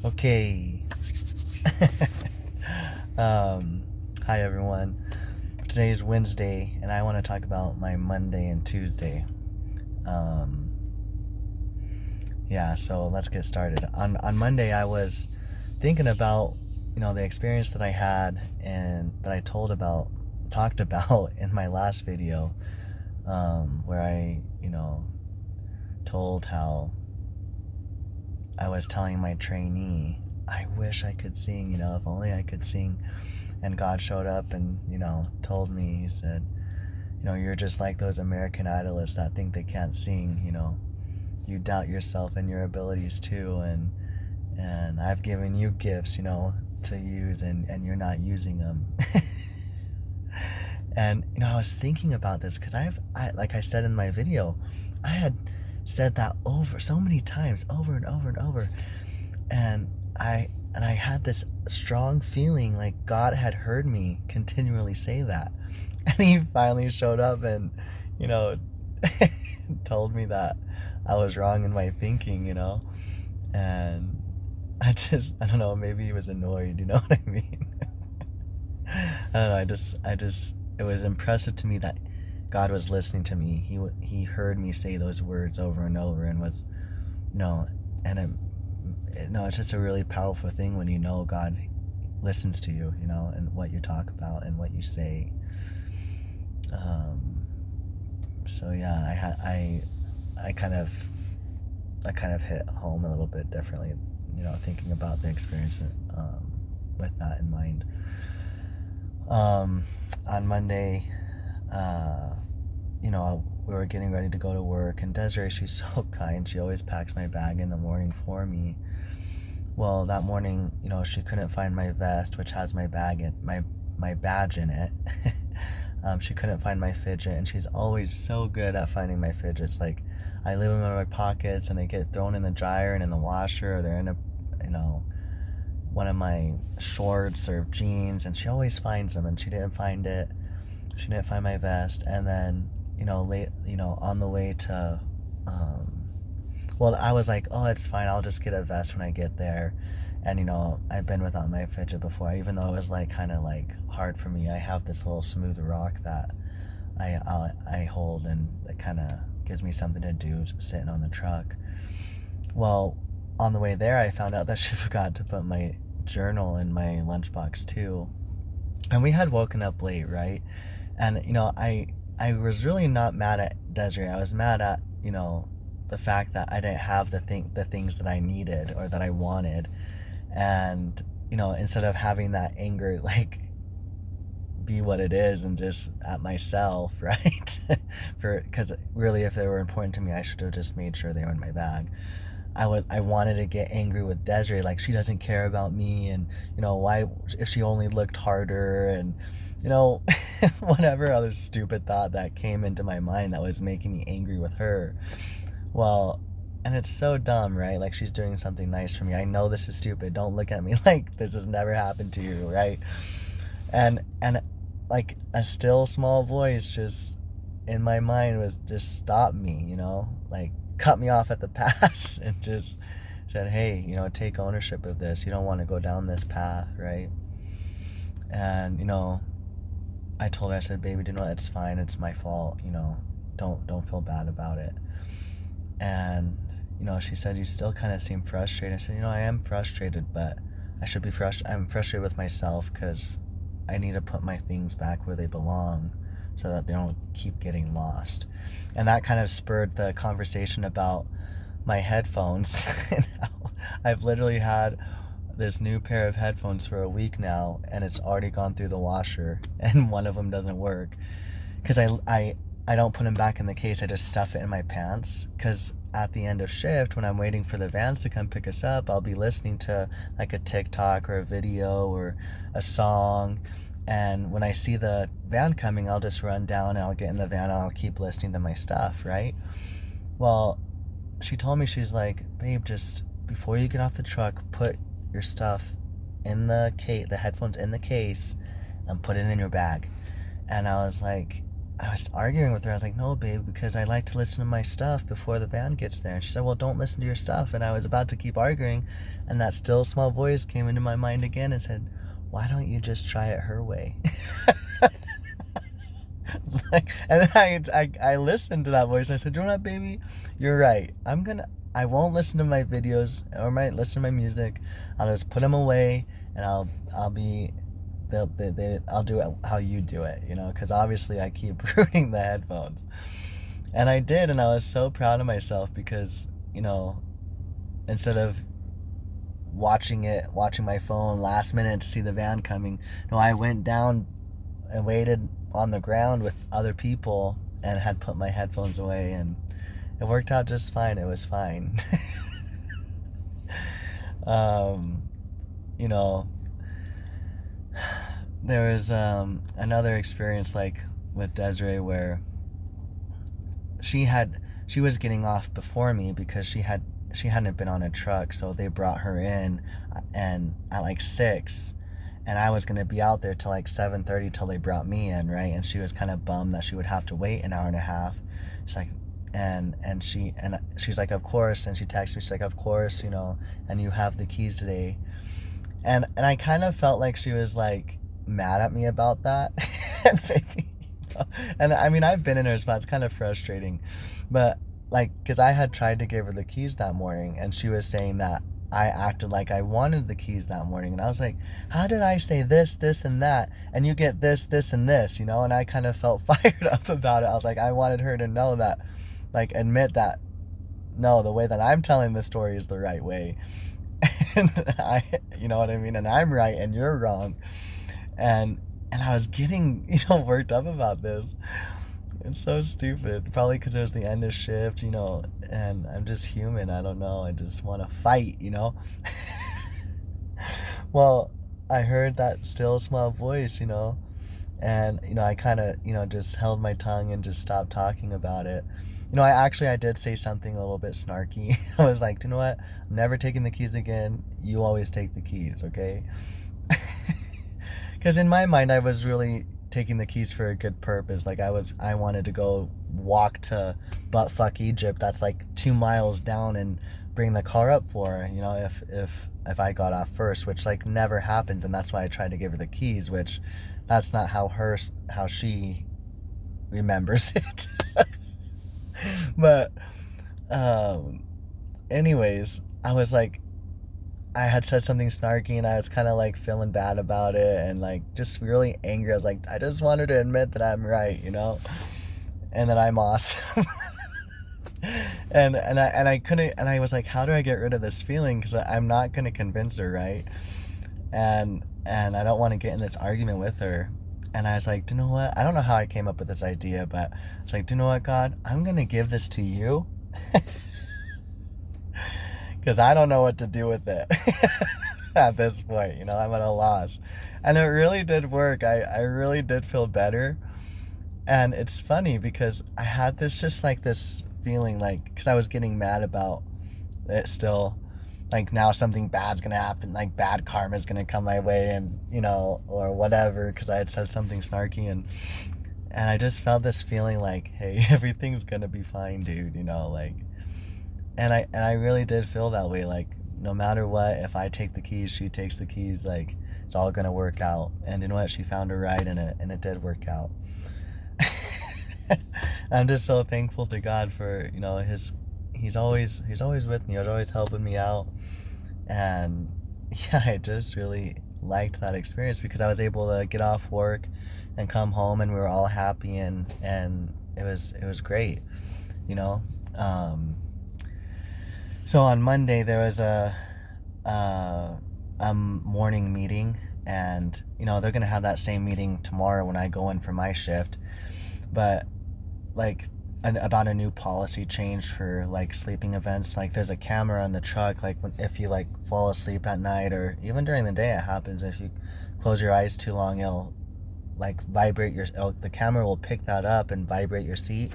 Okay. Hi everyone. Today is Wednesday, and I want to talk about my Monday and Tuesday. Um, so let's get started. On Monday, I was thinking about the experience that I had and that I talked about in my last video, where I told how I was telling my trainee, I wish I could sing, if only I could sing. And God showed up and, told me, He said, you're just like those American Idolists that think they can't sing, you doubt yourself and your abilities too. And I've given you gifts, to use, and you're not using them. And, I was thinking about this because like I said in my video, I had said that over so many times, over and over and over. And I had this strong feeling like God had heard me continually say that. And He finally showed up and, told me that I was wrong in my thinking, And I don't know, maybe He was annoyed, you know what I mean? I don't know, it was impressive to me that God was listening to me. He heard me say those words over and over and was, and it's just a really powerful thing when God listens to you, and what you talk about and what you say. So yeah, I kind of hit home a little bit differently, thinking about the experience with that in mind. On Monday, we were getting ready to go to work, and Desiree, she's so kind. She always packs my bag in the morning for me. Well, that morning, she couldn't find my vest, which has my badge in it. She couldn't find my fidget, and she's always so good at finding my fidgets. Like, I leave them in my pockets, and they get thrown in the dryer and in the washer, or they're in one of my shorts or jeans, and she always finds them, and she didn't find it. She didn't find my vest, and then, on the way to, I was like, oh, it's fine, I'll just get a vest when I get there. And, I've been without my fidget before, even though it was kind of hard for me. I have this little smooth rock that I hold, and it kind of gives me something to do sitting on the truck. Well, on the way there, I found out that she forgot to put my journal in my lunchbox too. And we had woken up late, right? And, I was really not mad at Desiree. I was mad at, the fact that I didn't have the things that I needed or that I wanted. And, instead of having that anger, be what it is and just at myself, right? Because really, if they were important to me, I should have just made sure they were in my bag. I wanted to get angry with Desiree, like she doesn't care about me, and why, if she only looked harder, and whatever other stupid thought that came into my mind that was making me angry with her. Well, and it's so dumb, right? Like, she's doing something nice for me. I know this is stupid. Don't look at me like this has never happened to you, right? And like a still small voice just in my mind was just stop me, like cut me off at the pass and just said, hey, take ownership of this. You don't want to go down this path, right? And I told her, I said, baby, it's fine, it's my fault, don't feel bad about it. And she said, you still kind of seem frustrated. I said, I am frustrated, but I should be I'm frustrated with myself because I need to put my things back where they belong so that they don't keep getting lost. And that kind of spurred the conversation about my headphones. I've literally had this new pair of headphones for a week now, and it's already gone through the washer, and one of them doesn't work because I don't put them back in the case. I just stuff it in my pants, because at the end of shift, when I'm waiting for the vans to come pick us up, I'll be listening to like a TikTok or a video or a song, and when I see the van coming, I'll just run down and I'll get in the van and I'll keep listening to my stuff, right? Well, she told me, she's like, babe, just before you get off the truck, put your stuff in the headphones in the case, and put it in your bag. And I was like, I was arguing with her. I was like, no, babe, because I like to listen to my stuff before the van gets there. And she said, well, don't listen to your stuff. And I was about to keep arguing, and that still small voice came into my mind again and said, why don't you just try it her way? It's like, and then I listened to that voice. I said, you know what, baby? You're right. I won't listen to my videos or listen to my music. I'll just put them away, and I'll be I'll do it how you do it, because obviously I keep ruining the headphones. And I did, and I was so proud of myself because, instead of watching my phone last minute to see the van coming, I went down and waited on the ground with other people and had put my headphones away, and it worked out just fine. It was fine. You know, there was another experience like with Desiree where she was getting off before me because she hadn't been on a truck, so they brought her in and at like 6, and I was gonna be out there till like 7:30 till they brought me in, right? And she was kind of bummed that she would have to wait an hour and a half. She's like, and she's like, of course. And she texted me, she's like, of course, and you have the keys today. And I kind of felt like she was like mad at me about that. And maybe, and I mean, I've been in her spot. It's kind of frustrating, but like, because I had tried to give her the keys that morning, and she was saying that I acted like I wanted the keys that morning. And I was like, how did I say this, and that, and you get this, and this, and I kind of felt fired up about it. I was like, I wanted her to know that, like, admit that, no, the way that I'm telling the story is the right way. And you know what I mean? And I'm right and you're wrong. And I was getting, worked up about this. It's so stupid. Probably because it was the end of shift, and I'm just human. I don't know. I just want to fight, Well, I heard that still small voice, and, I kind of, just held my tongue and just stopped talking about it. I did say something a little bit snarky. I was like, you know what? I'm never taking the keys again. You always take the keys, okay? Because in my mind, I was really taking the keys for a good purpose. Like, I wanted to go walk to buttfuck Egypt. That's like 2 miles down, and bring the car up for her, if I got off first, which like never happens. And that's why I tried to give her the keys, which that's not how she remembers it. But anyways, I was like, I had said something snarky, and I was kind of like feeling bad about it, and like just really angry. I was like, I just wanted to admit that I'm right, and that I'm awesome. and I couldn't, and I was like, how do I get rid of this feeling? Because I'm not going to convince her, right? And I don't want to get in this argument with her. And I was like, do you know what? I don't know how I came up with this idea, but it's like, do you know what, God? I'm going to give this to you. Because I don't know what to do with it at this point. I'm at a loss. And it really did work. I really did feel better. And it's funny because I had this feeling like, because I was getting mad about it still. Like, now something bad's gonna happen, like bad karma's gonna come my way, and or whatever, because I had said something snarky, and I just felt this feeling like, hey, everything's gonna be fine, dude, like, and I really did feel that way, like, no matter what, if I take the keys, she takes the keys, like, it's all gonna work out. And you know what, she found a ride, and it did work out. I'm just so thankful to God for He's always with me. He's always helping me out. And yeah, I just really liked that experience because I was able to get off work and come home, and we were all happy, and it was great, So on Monday there was a morning meeting, and they're gonna have that same meeting tomorrow when I go in for my shift, but like about a new policy change for like sleeping events. Like, there's a camera on the truck, like if you like fall asleep at night, or even during the day it happens, if you close your eyes too long, it'll like vibrate the camera will pick that up and vibrate your seat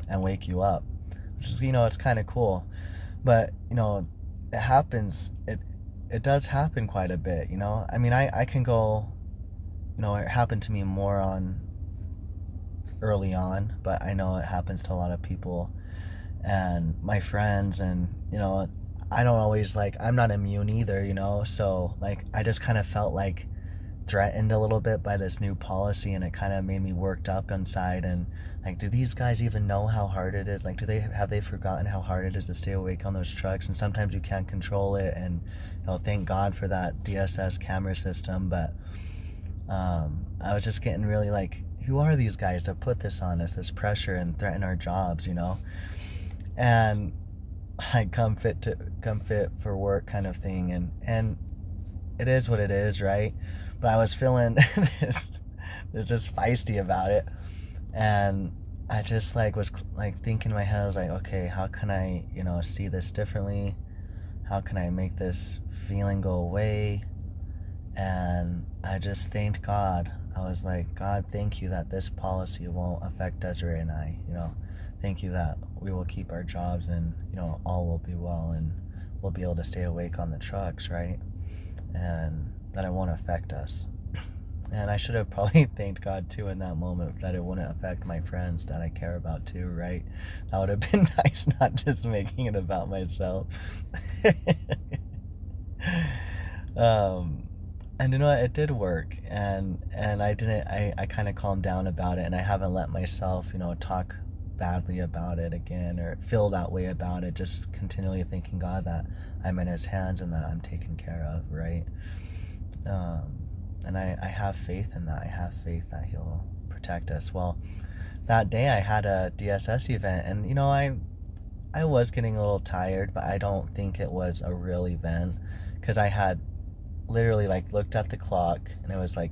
and wake you up, which is it's kind of cool. But it happens, it does happen quite a bit. I mean, I can go, it happened to me more on early on, but I know it happens to a lot of people and my friends, and I don't always like, I'm not immune either, so like I just kind of felt like threatened a little bit by this new policy, and it kind of made me worked up inside. And like, do these guys even know how hard it is? Like, have they forgotten how hard it is to stay awake on those trucks? And sometimes you can't control it, and thank God for that DSS camera system. But I was just getting really like, who are these guys to put this on us, this pressure, and threaten our jobs, and like come fit for work kind of thing. And it is what it is, right? But I was feeling this just feisty about it, and I just like was like thinking in my head, I was like, okay, how can I see this differently? How can I make this feeling go away? And I just thanked God. I was like, God, thank you that this policy won't affect Desiree and I. Thank you that we will keep our jobs, and all will be well, and we'll be able to stay awake on the trucks, right? And that it won't affect us. And I should have probably thanked God too in that moment that it wouldn't affect my friends that I care about too, right? That would have been nice, not just making it about myself. And you know what, it did work, and I kind of calmed down about it, and I haven't let myself talk badly about it again or feel that way about it, just continually thanking God that I'm in his hands and that I'm taken care of, right? And I have faith in that. I have faith that he'll protect us. Well, that day I had a DSS event, and I was getting a little tired, but I don't think it was a real event, because I had literally like looked at the clock and it was like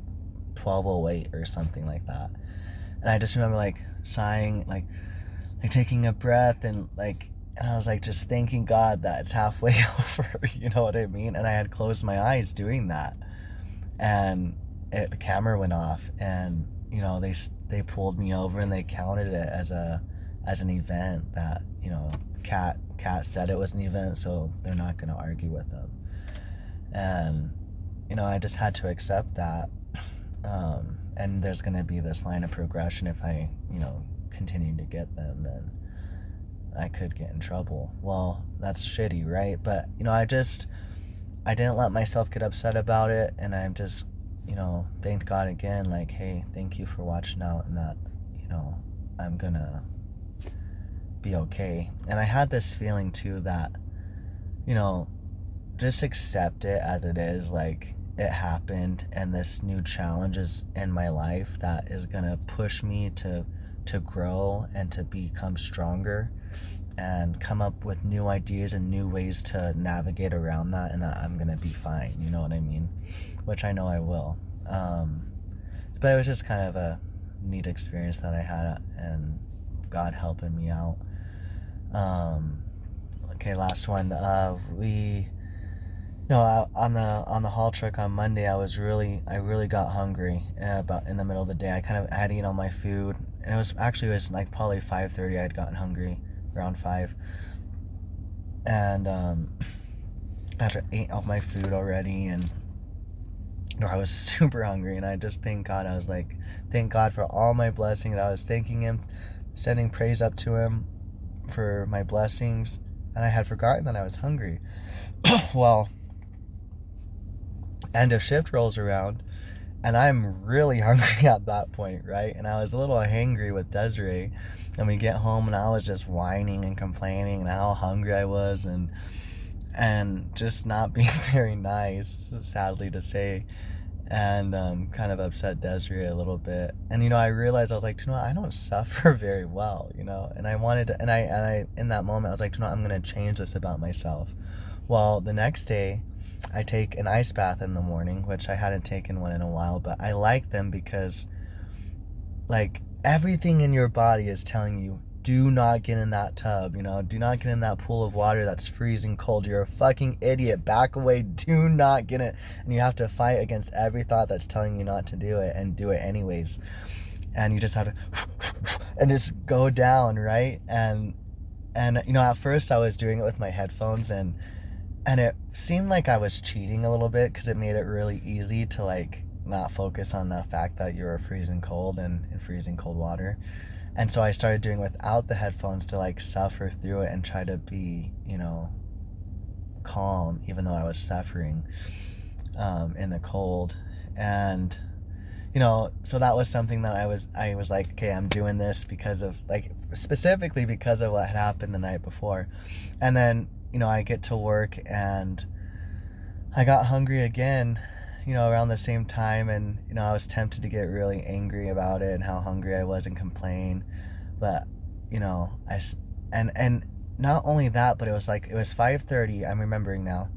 12:08 or something like that. And I just remember like sighing, like taking a breath, and I was like just thanking God that it's halfway over, you know what I mean? And I had closed my eyes doing that, and the camera went off, and they pulled me over and they counted it as an event that Cat said it was an event, so they're not going to argue with them. And I just had to accept that, and there's going to be this line of progression. If I continue to get them, then I could get in trouble. Well, that's shitty, right? But I didn't let myself get upset about it, and I'm just thanked God again, like, hey, thank you for watching out, and that I'm gonna be okay. And I had this feeling too that just accept it as it is, like it happened, and this new challenge is in my life that is gonna push me to grow and to become stronger and come up with new ideas and new ways to navigate around that, and that I'm gonna be fine, you know what I mean? Which I know I will. But it was just kind of a neat experience that I had, and God helping me out. Okay, last one. On the haul truck on Monday, I really got hungry about in the middle of the day. I had eaten all my food, and it was like probably 5:30. I had gotten hungry around 5, and after I ate all my food already, and I was super hungry, and I just thank God. I was like, thank God for all my blessings. I was thanking him, sending praise up to him for my blessings, and I had forgotten that I was hungry. Well, end of shift rolls around, and I'm really hungry at that point, right? And I was a little hangry with Desiree, and we get home, and I was just whining and complaining and how hungry I was, and just not being very nice, sadly to say, and kind of upset Desiree a little bit. And I realized, I was like, I don't suffer very well, and I wanted to, and I in that moment I was like, I'm gonna change this about myself. Well, the next day I take an ice bath in the morning, which I hadn't taken one in a while, but I like them because like everything in your body is telling you, do not get in that tub, do not get in that pool of water that's freezing cold. You're a fucking idiot. Back away. Do not get in. And you have to fight against every thought that's telling you not to do it, and do it anyways. And you just have to and just go down, right? And at first I was doing it with my headphones, and it seemed like I was cheating a little bit, because it made it really easy to like not focus on the fact that you're freezing cold and in freezing cold water. And so I started doing without the headphones to like suffer through it and try to be, calm, even though I was suffering in the cold. And so that was something that I was like, okay, I'm doing this because of, like, specifically because of what had happened the night before. And then I get to work and I got hungry again, around the same time, and I was tempted to get really angry about it and how hungry I was and complain. But and not only that, but it was 5:30, I'm remembering now,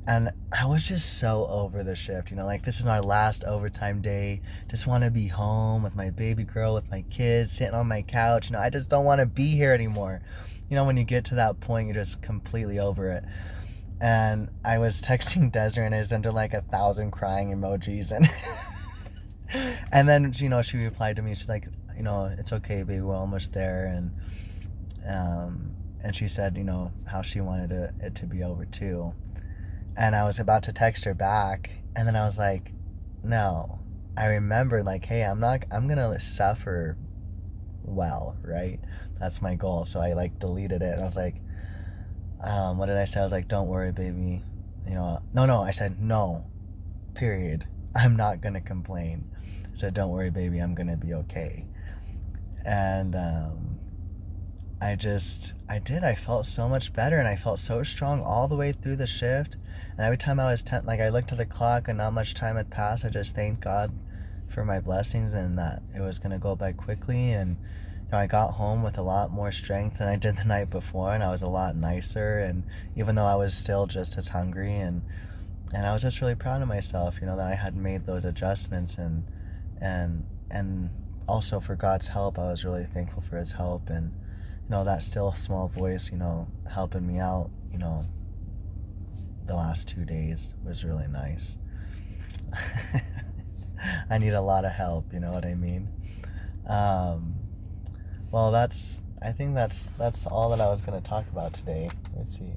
and I was just so over the shift. Like, this is my last overtime day. Just want to be home with my baby girl, with my kids, sitting on my couch. I just don't want to be here anymore. When you get to that point, you're just completely over it. And I was texting Desiree, and I sent her like 1,000 crying emojis, and then she replied to me. She's like, it's okay, baby, we're almost there. And she said, how she wanted it to be over too. And I was about to text her back, and then I was like, no. I remembered, like, hey, I'm gonna suffer well, right? That's my goal. So I like deleted it, and I was like, what did I say? I was like, don't worry, baby. No, I said, no, period. I'm not gonna complain. I said, don't worry, baby, I'm gonna be okay. And I felt so much better, and I felt so strong all the way through the shift. And every time I was I looked at the clock and not much time had passed, I just thanked God for my blessings and that it was going to go by quickly. And I got home with a lot more strength than I did the night before, and I was a lot nicer. And even though I was still just as hungry, and I was just really proud of myself, that I had made those adjustments, and also for God's help. I was really thankful for his help, and that still small voice, helping me out, the last 2 days was really nice. I need a lot of help, you know what I mean? Well, I think that's all that I was going to talk about today. Let's see.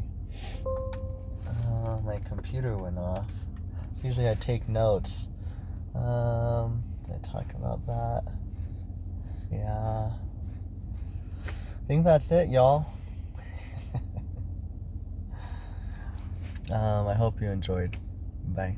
My computer went off. Usually I take notes. Did I talk about that? Yeah. I think that's it, y'all. I hope you enjoyed. Bye.